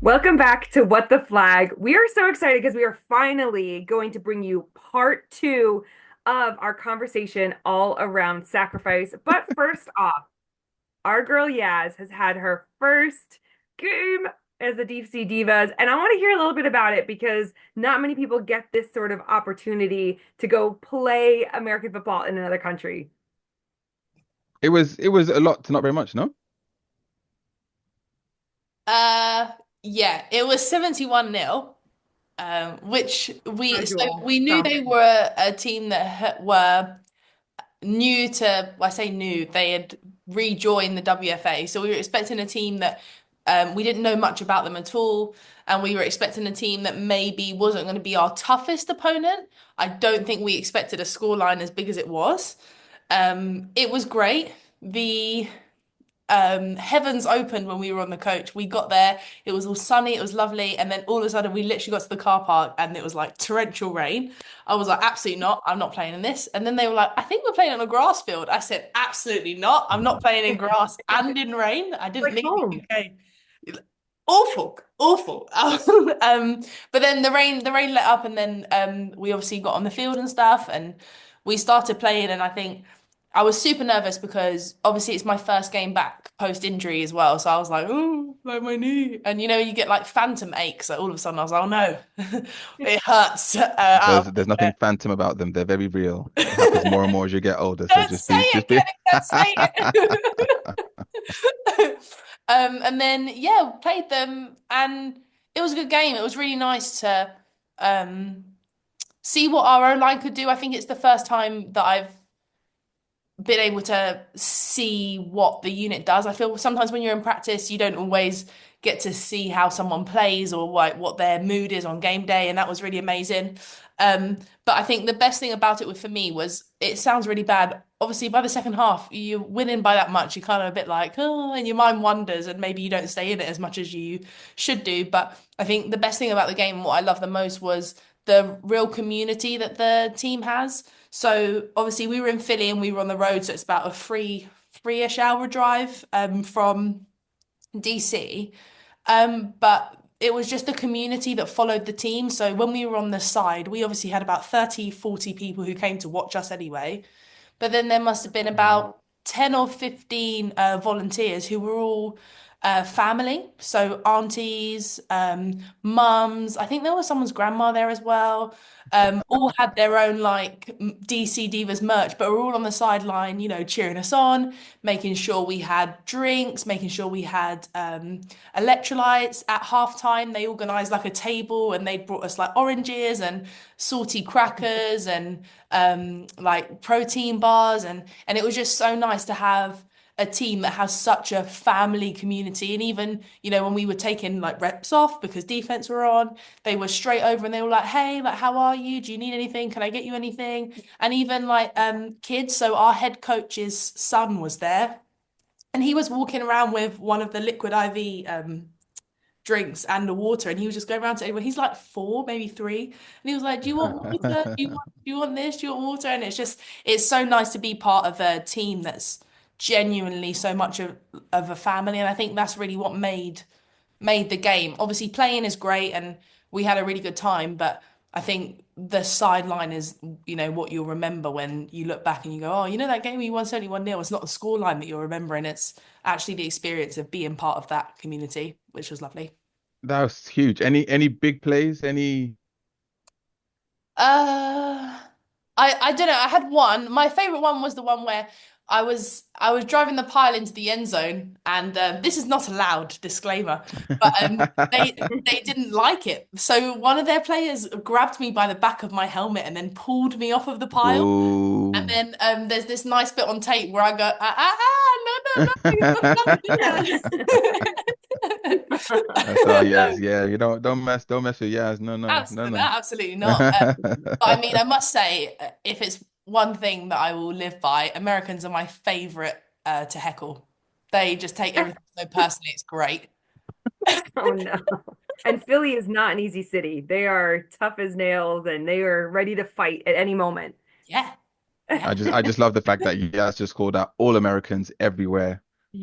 Welcome back to What the Flag. We are so excited because we are finally going to bring you part two of our conversation all around sacrifice. But first off, our girl Yaz has had her first game as the DC Divas, and I want to hear a little bit about it because not many people get this sort of opportunity to go play American football in another country. It was a lot to not very much, no? Uh, yeah, it was 71-0, which Casual we knew they stomping. were a team that were new to, well, I say new, they had rejoined the WFA. So we were expecting a team that we didn't know much about them at all. And we were expecting a team that maybe wasn't going to be our toughest opponent. I don't think we expected a scoreline as big as it was. It was great. The heavens opened when we were on the coach. We got there, it was all sunny, it was lovely, and then all of a sudden we literally got to the car park and it was like torrential rain. I was like, absolutely not, I'm not playing in this. And then they were like, I think we're playing on a grass field. I said, absolutely not, I'm not playing in grass and in rain. I didn't Like leave the home. UK. Awful, awful. But then the rain let up, and then we obviously got on the field and stuff, and we started playing. And I think I was super nervous because obviously it's my first game back post injury as well. So I was like, oh, like my knee, and you get like phantom aches. So all of a sudden I was like, oh no, it hurts. There's nothing phantom about them. They're very real. It happens more and more as you get older. So Don't just say be it, just be Kenny. Don't say it. And then yeah, played them, and it was a good game. It was really nice to um, see what our own line could do. I think it's the first time that I've been able to see what the unit does. I feel sometimes when you're in practice, you don't always get to see how someone plays or what their mood is on game day, and that was really amazing. But I think the best thing about it for me was it sounds really bad. Obviously, by the second half, you're winning by that much. You're kind of a bit like, oh, and your mind wanders, and maybe you don't stay in it as much as you should do. But I think the best thing about the game, what I love the most, was the real community that the team has. So obviously we were in Philly and we were on the road, so it's about a three-ish hour drive from DC. But it was just the community that followed the team. So when we were on the side, we obviously had about 30, 40 people who came to watch us anyway. But then there must have been about 10 or 15 volunteers who were all family. So aunties, mums, I think there was someone's grandma there as well. All had their own like DC Divas merch, but we're all on the sideline, cheering us on, making sure we had drinks, making sure we had electrolytes at halftime. They organized like a table and they brought us like oranges and salty crackers and like protein bars, and it was just so nice to have a team that has such a family community. And even when we were taking like reps off because defense were on, they were straight over and they were like, hey, like, how are you, do you need anything, can I get you anything? And even like kids, so our head coach's son was there, and he was walking around with one of the liquid IV drinks and the water, and he was just going around to everyone. He's like 4, maybe 3, and he was like, "Do you want water? Do you want this? Do you want water?" And it's so nice to be part of a team that's genuinely so much of a family, and I think that's really what made the game. Obviously, playing is great, and we had a really good time, but I think the sideline is, what you'll remember when you look back and you go, oh, that game we won 71-0. It's not the scoreline that you're remembering. It's actually the experience of being part of that community, which was lovely. That was huge. Any big plays? Any Uh, I don't know. I had one. My favorite one was the one where I was driving the pile into the end zone, and this is not allowed, disclaimer, but they didn't like it. So one of their players grabbed me by the back of my helmet and then pulled me off of the pile. And Ooh. then there's this nice bit on tape where I go, no, no, no, you're not allowed to do That's all, that. yes, yeah. You don't mess with yes. No, no, no, no. Absolutely not. But I mean, I must say, if it's one thing that I will live by, Americans are my favorite to heckle. They just take everything so personally. It's great. Oh no. And Philly is not an easy city. They are tough as nails and they are ready to fight at any moment. Yeah, yeah. I just love the fact that Yas just called out all Americans everywhere.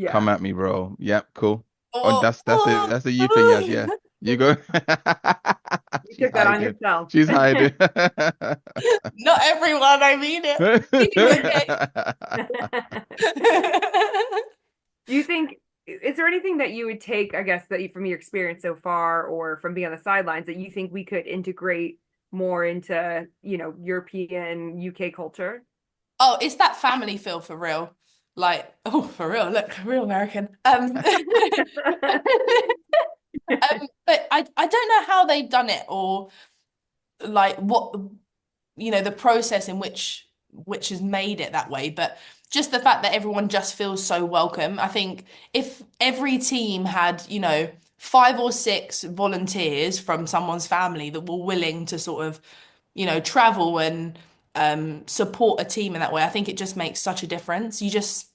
Come Yeah. at me, bro. Yep, cool. Oh, Oh, that's oh, the you thing, Yas. oh. Yeah. You go. You She's took that on hiding. yourself. She's hiding. Not everyone, I mean it. Do you think, is there anything that you would take, I guess, that you, from your experience so far or from being on the sidelines, that you think we could integrate more into, European UK culture? Oh, it's that family feel for real. Like, oh, for real, look, real American. But I don't know how they've done it or like what the process in which has made it that way, but just the fact that everyone just feels so welcome. I think if every team had, 5 or 6 volunteers from someone's family that were willing to sort of, travel and support a team in that way, I think it just makes such a difference. You just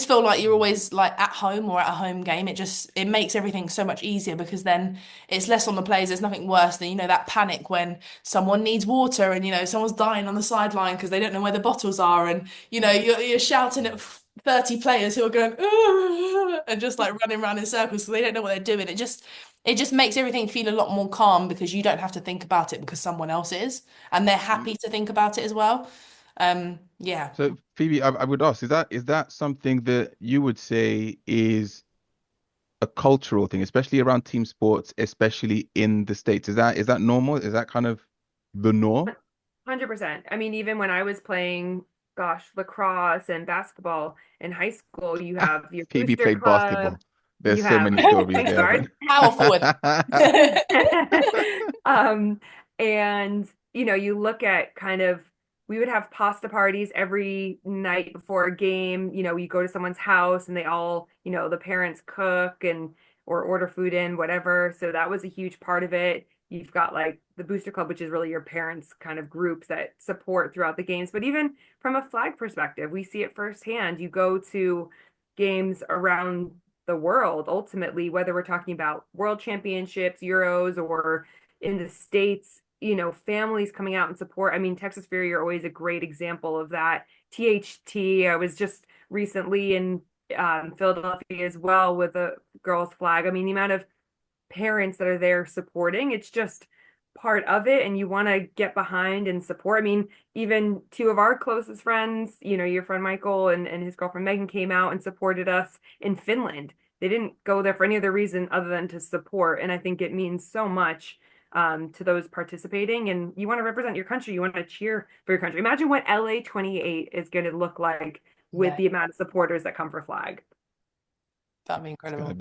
feel like you're always like at home or at a home game. It makes everything so much easier because then it's less on the players. There's nothing worse than, that panic when someone needs water and, someone's dying on the sideline because they don't know where the bottles are. And, you're shouting at 30 players who are going, "Ugh," and just like running around in circles because they don't know what they're doing. It just makes everything feel a lot more calm because you don't have to think about it because someone else is, and they're happy to think about it as well. Yeah. So Phoebe, I would ask, is that something that you would say is a cultural thing, especially around team sports, especially in the States? Is that normal? Is that kind of the norm? 100%. I mean, even when I was playing, gosh, lacrosse and basketball in high school, you have your Phoebe booster played club, basketball. There's you so have many stories point there, guard. man. Power forward. Um, and you look at kind of, we would have pasta parties every night before a game. You go to someone's house and they all, the parents cook and or order food in, whatever. So that was a huge part of it. You've got like the Booster Club, which is really your parents' kind of groups that support throughout the games. But even from a flag perspective, we see it firsthand. You go to games around the world, ultimately, whether we're talking about world championships, Euros, or in the States, families coming out and support. I mean, Texas Fury are always a great example of that. THT, I was just recently in Philadelphia as well with a girls' flag. I mean, the amount of parents that are there supporting, it's just part of it, and you want to get behind and support. I mean, even two of our closest friends, your friend Michael and his girlfriend Megan came out and supported us in Finland. They didn't go there for any other reason other than to support. And I think it means so much to those participating. And you want to represent your country. You want to cheer for your country. Imagine what LA 28 is going to look like with Yeah, the amount of supporters that come for flag. that'd be It's gonna incredible.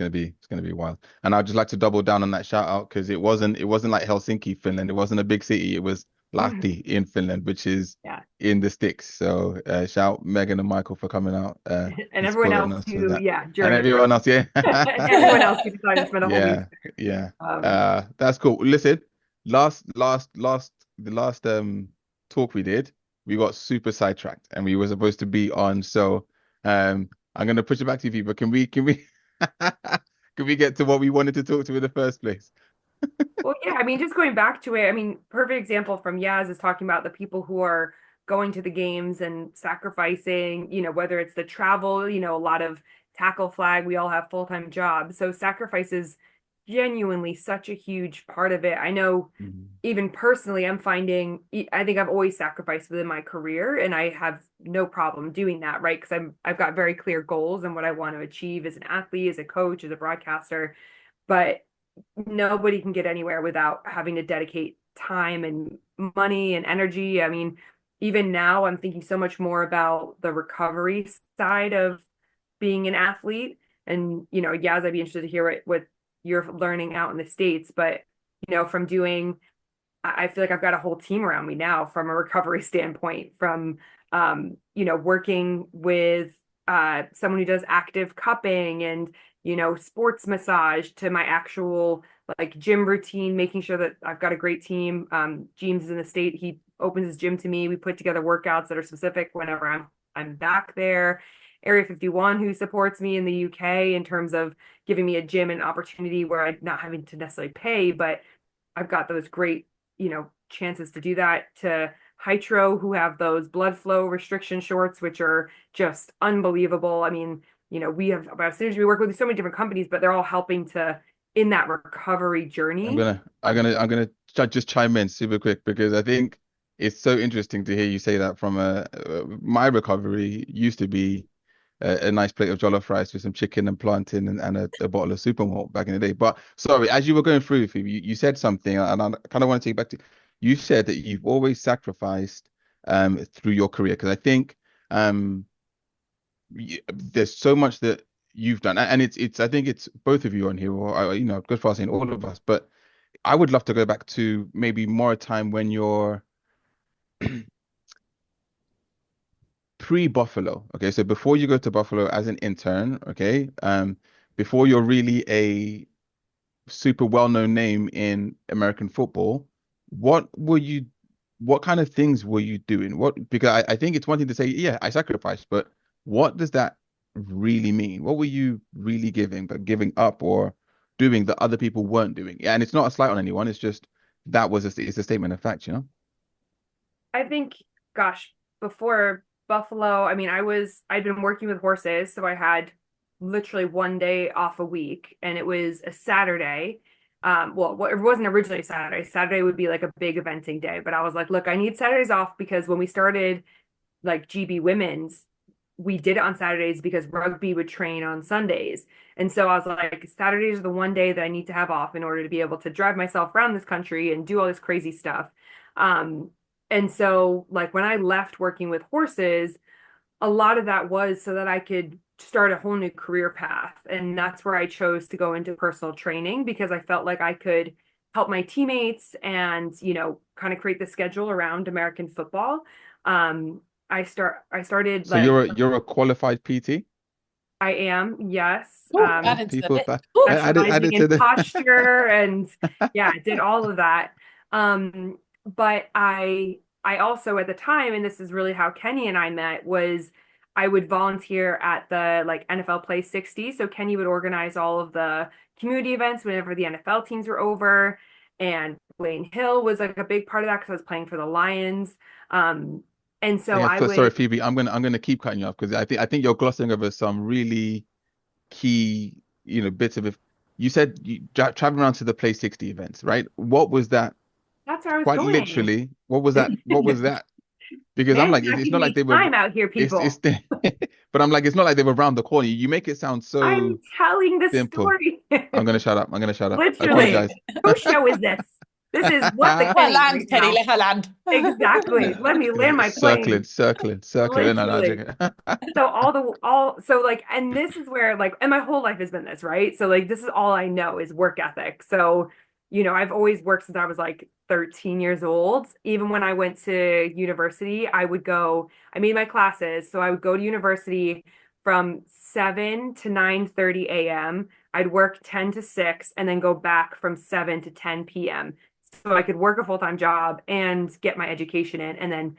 be, it's gonna be wild. And I'd just like to double down on that shout out because it wasn't like Helsinki, Finland. It wasn't a big city. It was Lahti in Finland, which is Yeah. in the sticks. So shout Megan and Michael for coming out And and everyone supporting else us with who, that. yeah, And journeyed everyone through. else, yeah. And everyone else who decided to spend a whole week. Yeah, yeah. Um, That's cool. Listen, the last talk we did, we got super sidetracked and we were supposed to be on. So I'm gonna push it back to you, but can we can we get to what we wanted to talk to in the first place? well, yeah, I mean, just going back to it, I mean, perfect example from Yaz is talking about the people who are going to the games and sacrificing, whether it's the travel, a lot of tackle flag, we all have full-time jobs. So sacrifice is genuinely such a huge part of it. I know Mhm. even personally, I'm finding, I think I've always sacrificed within my career and I have no problem doing that, right? Because I've got very clear goals and what I want to achieve as an athlete, as a coach, as a broadcaster. But nobody can get anywhere without having to dedicate time and money and energy. I mean, even now, I'm thinking so much more about the recovery side of being an athlete. And, Yaz, I'd be interested to hear what you're learning out in the States. But, from doing, I feel like I've got a whole team around me now from a recovery standpoint, from, working with someone who does active cupping and sports massage to my actual like gym routine, making sure that I've got a great team. James is in the state. He opens his gym to me. We put together workouts that are specific whenever I'm back there. Area 51, who supports me in the UK in terms of giving me a gym and opportunity where I'm not having to necessarily pay, but I've got those great, chances to do that. To Hydro, who have those blood flow restriction shorts, which are just unbelievable. I mean, we have about synergy. We work with so many different companies, but they're all helping to in that recovery I'm journey. gonna just chime in super quick because I think it's so interesting to hear you say that from my recovery used to be a nice plate of jollof rice with some chicken and plantain and a bottle of super malt back in the day. But sorry, as you were going through, Phoebe, you said something, and I kind of want to take back to. You said that you've always sacrificed through your career because I think there's so much that you've done, and it's I think it's both of you on here, or good for saying all of us, but I would love to go back to maybe more a time when you're pre-Buffalo. Okay, so before you go to Buffalo as an intern, okay, before you're really a super well-known name in American football, what were you, what kind of things were you doing? What, because I think it's one thing to say, yeah, I sacrificed, but what does that really mean? What were you really giving up or doing that other people weren't doing? Yeah, and it's not a slight on anyone, it's just that was it's a statement of fact, you know? I think, gosh, before Buffalo, I mean, I'd been working with horses, so I had literally one day off a week, and it was a Saturday. Well, it wasn't originally Saturday. Saturday would be like a big eventing day, but I was like, look, I need Saturdays off because when we started like GB Women's, we did it on Saturdays because rugby would train on Sundays. And so I was like, Saturdays are the one day that I need to have off in order to be able to drive myself around this country and do all this crazy stuff. Um, and so, like, when I left working with horses, a lot of that was so that I could start a whole new career path. And that's where I chose to go into personal training because I felt like I could help my teammates and, kind of create the schedule around American football. Um, I started So like you're a qualified PT? I am, yes. Oh, Yeah, add into the people mix. Oh, Specializing added to in the posture and yeah, did all of that. But I also at the time, and this is really how Kenny and I met, was I would volunteer at the like NFL Play 60. So Kenny would organize all of the community events whenever the NFL teams were over. And Wayne Hill was like a big part of that because I was playing for the Lions. Um, and so yeah, I so sorry, would Phoebe. I'm gonna keep cutting you off because I think you're glossing over some really key, bits of it. You said you traveling around to the Play 60 events, right? What was that? that's where I was Quite going. literally, what was that? What was that? Because I'm Man's like, it's not not giving like me they were. time out here, It's people. but I'm like, it's not like they were around the corner. You make it sound I'm so telling the simple. story. I'm gonna shut up. I'm gonna shut up. I Literally. apologize. Whose show is this? This is what the let her Kenny land, right Kenny, now. let her land. Exactly. Let me land my Circling, plane. circling, circling. No, no, I'm Literally. joking. So so like, and this is where like, and my whole life has been this, right? So like, this is all I know is work ethic. So, I've always worked since I was like 13 years old. Even when I went to university, I made my classes. So I would go to university from 7 to 9:30 a.m. I'd work 10 to 6 and then go back from 7 to 10 p.m. So I could work a full-time job and get my education in and then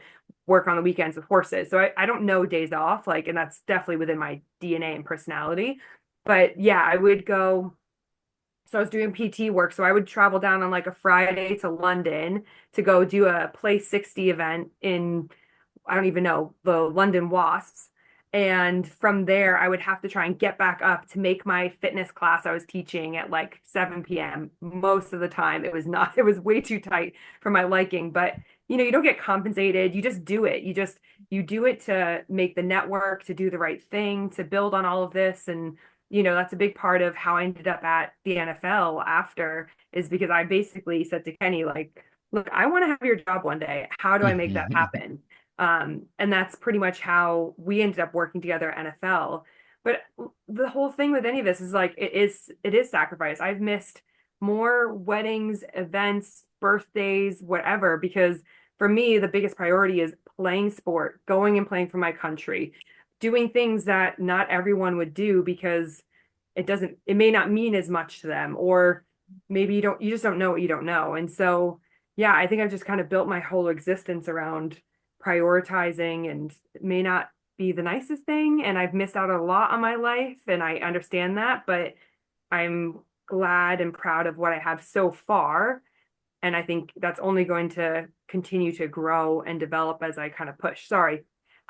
work on the weekends with horses. So I don't know days off, like, and that's definitely within my DNA and personality. But yeah, I would go. So I was doing PT work. So I would travel down on like a Friday to London to go do a Play 60 event in, I don't even know, the London Wasps. And from there, I would have to try and get back up to make my fitness class I was teaching at like 7 p.m. Most of the time, it was not, it was way too tight for my liking. But, you don't get compensated. You just do it. You do it to make the network, to do the right thing, to build on all of this. And, that's a big part of how I ended up at the NFL after is because I basically said to Kenny, like, look, I want to have your job one day. How do I make that happen? And that's pretty much how we ended up working together at NFL. But the whole thing with any of this is like it is sacrifice. I've missed more weddings, events, birthdays, whatever, because for me, the biggest priority is playing sport, going and playing for my country, doing things that not everyone would do because it may not mean as much to them, or maybe you just don't know what you don't know. And so, yeah, I think I've just kind of built my whole existence around prioritizing, and it may not be the nicest thing. And I've missed out a lot on my life, and I understand that, but I'm glad and proud of what I have so far. And I think that's only going to continue to grow and develop as I kind of push. Sorry.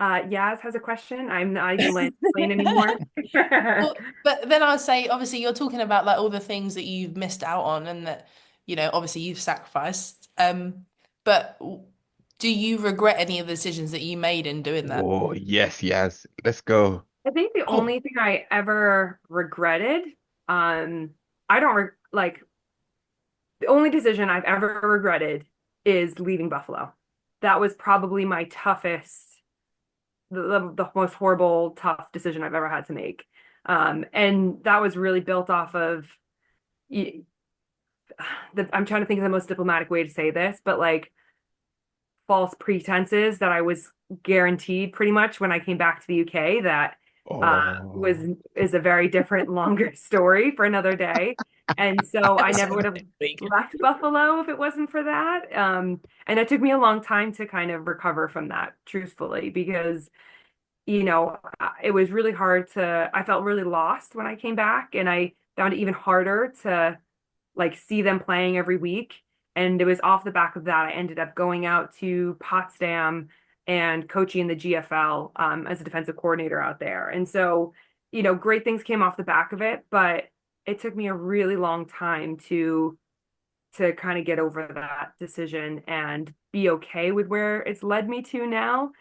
Yaz has a question. I'm not even letting explain anymore. Well, but then I'll say, obviously, you're talking about like all the things that you've missed out on and that, obviously you've sacrificed. But do you regret any of the decisions that you made in doing that? Oh, yes, yes. Let's go. I think the Oh, only thing I ever regretted, I don't re like the only decision I've ever regretted is leaving Buffalo. That was probably my toughest, the most horrible, tough decision I've ever had to make. And that was really built off of I'm trying to think of the most diplomatic way to say this, but like false pretenses that I was guaranteed pretty much when I came back to the UK that was Oh, is a very different, longer story for another day. And so I never would episode have next week. left Buffalo if it wasn't for that. And it took me a long time to kind of recover from that, truthfully, because it was really hard I felt really lost when I came back, and I found it even harder to like see them playing every week. And it was off the back of that, I ended up going out to Potsdam and coaching the GFL as a defensive coordinator out there. And so, great things came off the back of it, but it took me a really long time to kind of get over that decision and be okay with where it's led me to now.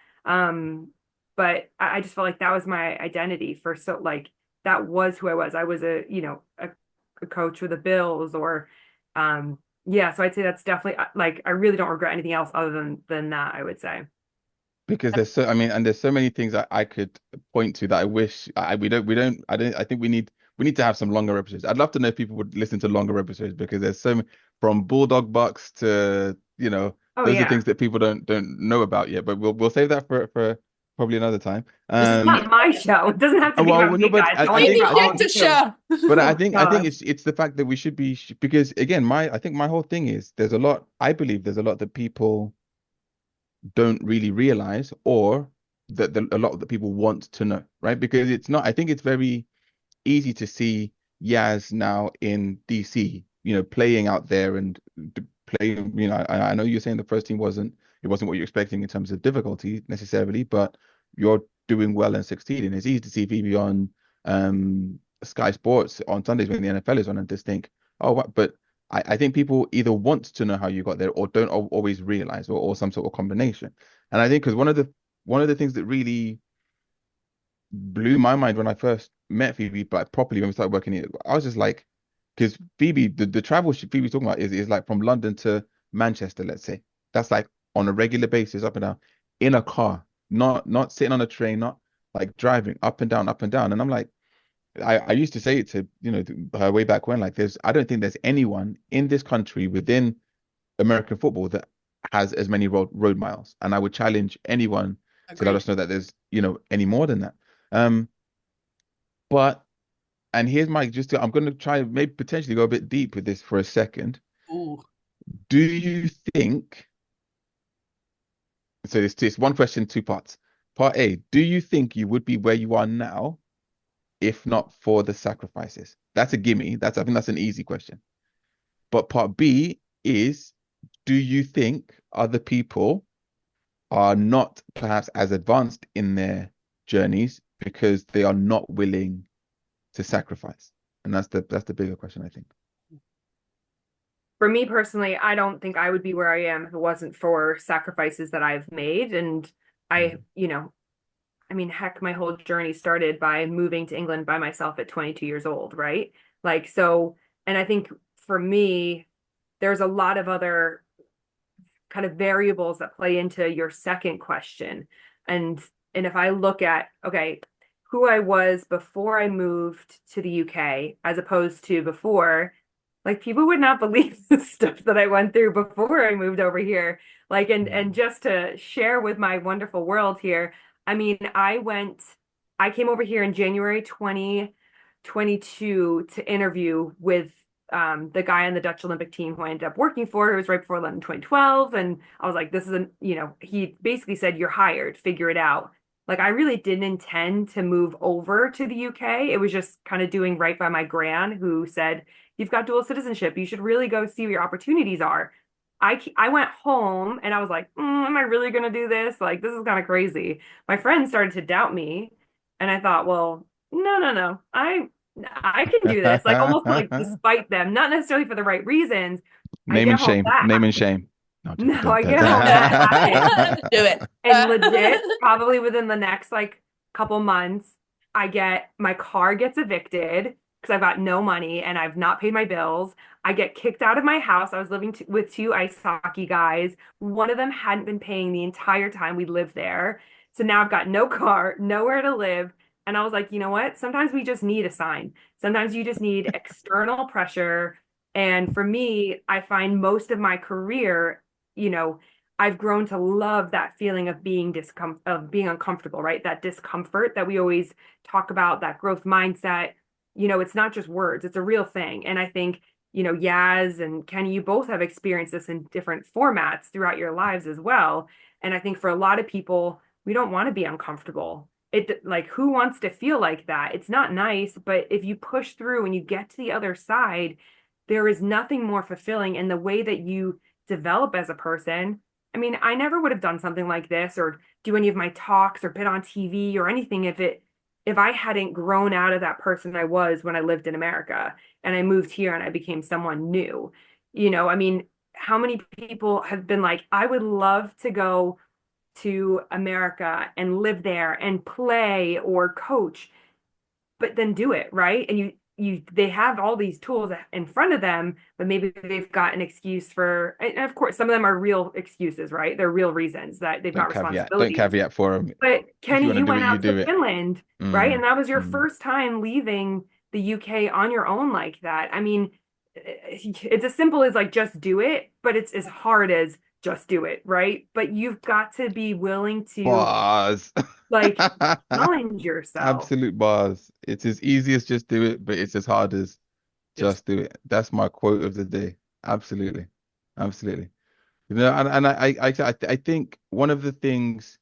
But I just felt like that was my identity for so like that was who I was. I was a coach with the Bills or yeah, so I'd say that's definitely like I really don't regret anything else other than that, I would say. because I mean, and there's so many things I could point to that I wish I think we need to have some longer episodes. I'd love to know if people would listen to longer episodes because there's so many, from Bulldog Bucks to, Oh those are yeah. things that people don't know about yet, but we'll save that for probably another time. This is It's the not my show. It doesn't have to be Well, about no, me, but guys. I want to hear Phoebe about all of Schechter you too. show. but Oh I think gosh. it's the fact that we should be because again, I think my whole thing is I believe there's a lot that people don't really realize or that a lot that people want to know, right? Because it's not, I think it's very easy to see Yaz now in DC, playing out there and playing, I know you're saying the first team it wasn't what you're expecting in terms of difficulty necessarily, but you're doing well and succeeding. It's easy to see Phoebe on Sky Sports on Sundays when the NFL is on and just think, oh, what? But I think people either want to know how you got there or don't always realize or some sort of combination. And I think because one of the things that really blew my mind when I first met Phoebe, but properly when we started working here, I was just like, because Phoebe, the travel Phoebe's talking about is like from London to Manchester, let's say. That's like on a regular basis, up and down, in a car, not sitting on a train, not like driving up and down, up and down. And I'm like, I used to say it to, her way back when, like I don't think there's anyone in this country within American football that has as many road miles. And I would challenge anyone to let Agreed. us know that there's, any more than that. Um, but and here's my I'm going to try maybe potentially go a bit deep with this for a second. Ooh. Do you think so? It's one question, two parts. Part A: do you think you would be where you are now if not for the sacrifices? That's a gimme. I think that's an easy question. But part B is: do you think other people are not perhaps as advanced in their journeys because they are not willing to sacrifice? And that's the bigger question, I think. For me personally, I don't think I would be where I am if it wasn't for sacrifices that I've made. And I, Mm. I mean, heck, my whole journey started by moving to England by myself at 22 years old, right? Like, so, and I think for me, there's a lot of other kind of variables that play into your second question. And if I look at, okay, who I was before I moved to the UK as opposed to before, like people would not believe the stuff that I went through before I moved over here. Like and Mm. just to share with my wonderful world here, I mean, I came over here in January 2022 to interview with the guy on the Dutch Olympic team who I ended up working for. It was right before London 2012. And I was like, this is he basically said, you're hired, figure it out. Like I really didn't intend to move over to the UK. It was just kind of doing right by my gran who said, you've got dual citizenship. You should really go see what your opportunities are. I went home and I was like, am I really gonna do this? Like, this is kind of crazy. My friends started to doubt me, and I thought, well, no, no, no, I can do this. Like, almost like despite them, not necessarily for the right reasons. I Name get and home shame. Name back. and shame. No, I'm joking. No, Don't. I get home back Do it. and legit, probably within the next like couple months, I get my car gets evicted because I've got no money and I've not paid my bills. I get kicked out of my house. I was living with two ice hockey guys. One of them hadn't been paying the entire time we lived there. So now I've got no car, nowhere to live. And I was like, you know what? Sometimes we just need a sign. Sometimes you just need external pressure. And for me, I find most of my career, you know, I've grown to love that feeling of being uncomfortable, right? That discomfort that we always talk about, that growth mindset. It's not just words, it's a real thing. And I think, Yaz and Kenny, you both have experienced this in different formats throughout your lives as well. And I think for a lot of people, we don't want to be uncomfortable. It like who wants to feel like that? It's not nice, but if you push through and you get to the other side, there is nothing more fulfilling in the way that you develop as a person. I mean, I never would have done something like this or do any of my talks or been on TV or anything if I hadn't grown out of that person I was when I lived in America and I moved here and I became someone new. I mean, how many people have been like, I would love to go to America and live there and play or coach, but then do it, right? And they have all these tools in front of them, but maybe they've got an excuse for, and of course, some of them are real excuses, right? They're real reasons that they've got Don't caveat. Don't responsibilities. caveat for them. But If you Kenny, want to you do went it, you out do to it. Finland, right? And Mm, that was your mm. first time leaving the UK on your own like that. I mean, it's as simple as like just do it, but it's as hard as just do it, right? But you've got to be willing to Bars. like challenge yourself. Absolute bars. It's as easy as just do it, but it's as hard as Just just do it. That's my quote of the day. Absolutely. Absolutely. And I think one of the things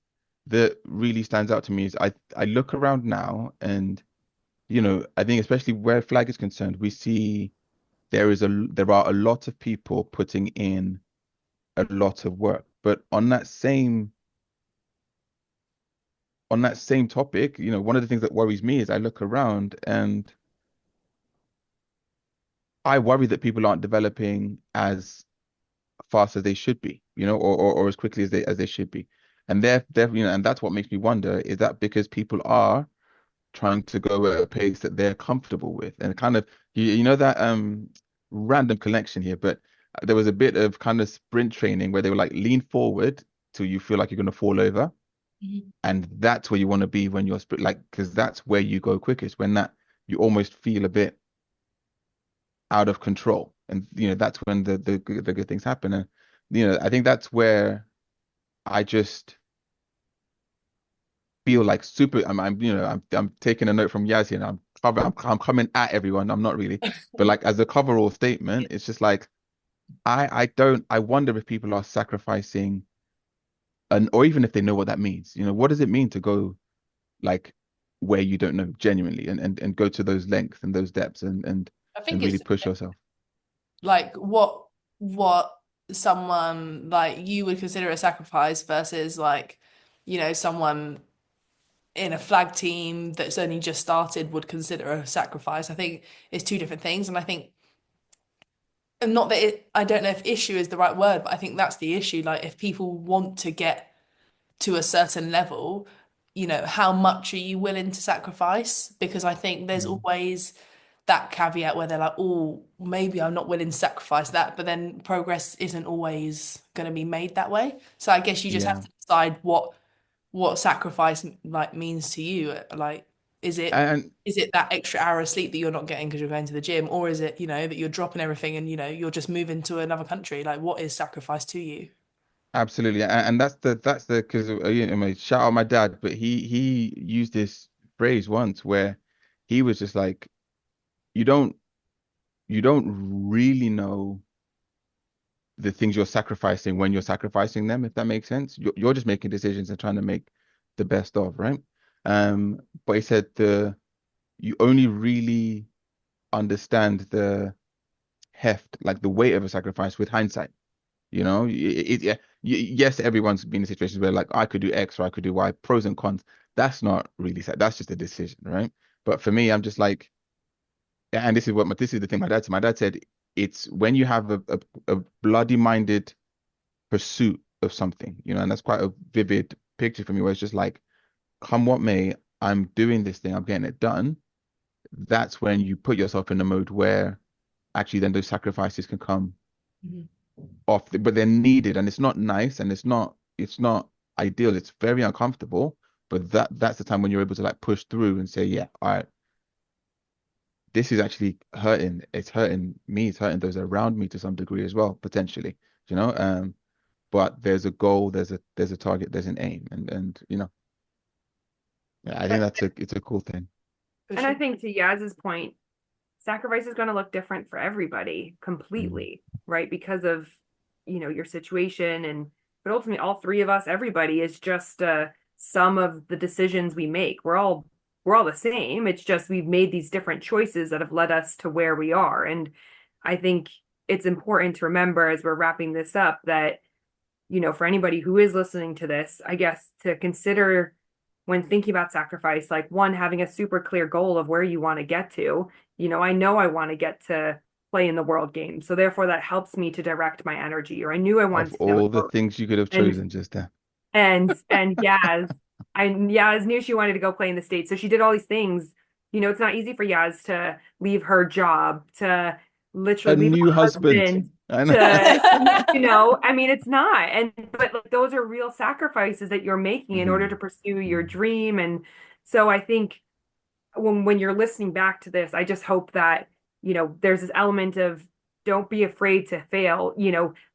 that really stands out to me is I look around now and I think especially where flag is concerned, we see there are a lot of people putting in a lot of work. But on that same topic, one of the things that worries me is I look around and I worry that people aren't developing as fast as they should be, or as quickly as they should be. And and that's what makes me wonder, is that because people are trying to go at a pace that they're comfortable with and kind of that random connection here, but there was a bit of kind of sprint training where they were like lean forward till you feel like you're going to fall over. Mhm. And that's where you want to be when you're sprint, like, because that's where you go quickest, when that you almost feel a bit out of control. And that's when the good things happen. And I think that's where I just feel like super. I'm taking a note from Yaz here. And I'm coming at everyone. I'm not really, but like as a coverall statement, it's just like I wonder if people are sacrificing, and or even if they know what that means. What does it mean to go like where you don't know genuinely, and go to those lengths and those depths, I and think really it's push yourself. like what someone like you would consider a sacrifice versus like, someone in a flag team that's only just started would consider a sacrifice. I think it's two different things. And I think, and not that I don't know if issue is the right word, but I think that's the issue. Like if people want to get to a certain level, how much are you willing to sacrifice? Because I think there's Mm. always that caveat where they're like, oh, maybe I'm not willing to sacrifice that, but then progress isn't always going to be made that way. So I guess you just have Yeah. to decide what sacrifice like means to you. Like, is it And is it that extra hour of sleep that you're not getting because you're going to the gym, or is it, that you're dropping everything and you're just moving to another country? Like, what is sacrifice to you? absolutely, and that's the because I mean, shout out my dad, but he used this phrase once where he was just like, you don't you don't really know the things you're sacrificing when you're sacrificing them, if that makes sense. You're just making decisions and trying to make the best of, right? But he said the you only really understand the heft, like the weight of a sacrifice with hindsight. You know, yes, everyone's been in situations where like I could do X or I could do Y, pros and cons. That's not really sad. That's just a decision, right? But for me, I'm just like, and this is the thing my dad said. My dad said it's when you have a bloody minded pursuit of something, you know, and that's quite a vivid picture for me where it's just like, come what may, I'm doing this thing, I'm getting it done. That's when you put yourself in a mode where actually then those sacrifices can come Mhm. off, but they're needed, and it's not nice, and it's not ideal. It's very uncomfortable, but that's the time when you're able to like push through and say, yeah, all right, this is actually hurting. It's hurting me. It's hurting those around me to some degree as well, potentially. You know, but there's a goal, there's a target, there's an aim, and you know, yeah, I think it's a cool thing. For And I sure. think to Yaz's point, sacrifice is going to look different for everybody Mm. completely, right? Because of, your situation but ultimately all three of us, everybody is just some of the decisions we make. We're all the same. It's just we've made these different choices that have led us to where we are. And I think it's important to remember as we're wrapping this up that for anybody who is listening to this, I guess to consider when thinking about sacrifice, like one, having a super clear goal of where you want to get to. I know I want to get to play in the world game. So therefore that helps me to direct my energy, or I knew I Of wanted to all the go. things you could have And chosen just there. and Yaz knew she wanted to go play in the States. So she did all these things. It's not easy for Yaz to leave her job, to A literally leave new her husband. husband, I know. to, I mean, it's not. But like, those are real sacrifices that you're making in order to Mhm. pursue your Mhm. dream. And so I think when you're listening back to this, I just hope that, there's this element of don't be afraid to fail.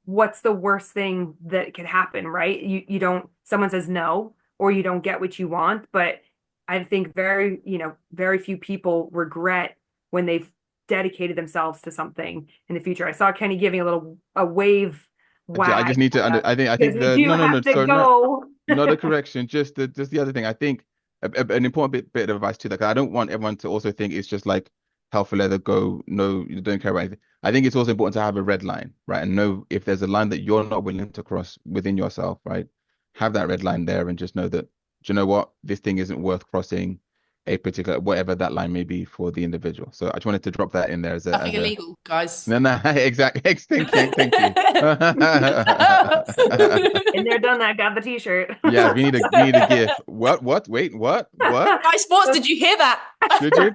What's the worst thing that could happen, right? You don't, someone says no, or you don't get what you want. But I think very few people regret when they've dedicated themselves to something in the future. I saw Kenny giving a wave I wag just need to at us I because think we the do no, have to sorry, no, go. not a correction, just the other thing. I think an important bit of advice to that. 'Cause I don't want everyone to also think it's just like hell for leather, go, no, you don't care about anything. I think it's also important to have a red line, right? And know if there's a line that you're not willing to cross within yourself, right? Have that red line there and just know that, do you know what? This thing isn't worth crossing a particular, whatever that line may be for the individual. So I just wanted to drop that in there Nothing as a, illegal, guys. no, no, exactly. Thank you. And they're done that, got the t-shirt. Yes, we need a GIF. What? Wait, what? Sky Sports, did you hear that? Did you?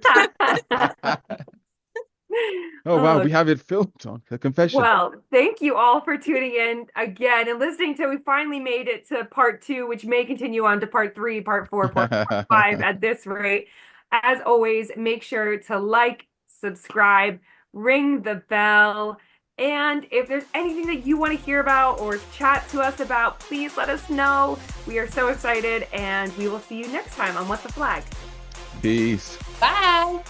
Oh wow, Oh, we have it filmed on a confession. well, thank you all for tuning in again and listening to. We finally made it to part two, which may continue on to part three, part four, part five at this rate. As always, make sure to like, subscribe, ring the bell. And if there's anything that you want to hear about or chat to us about, please let us know. We are so excited, and we will see you next time on What the Flag. Peace. Bye.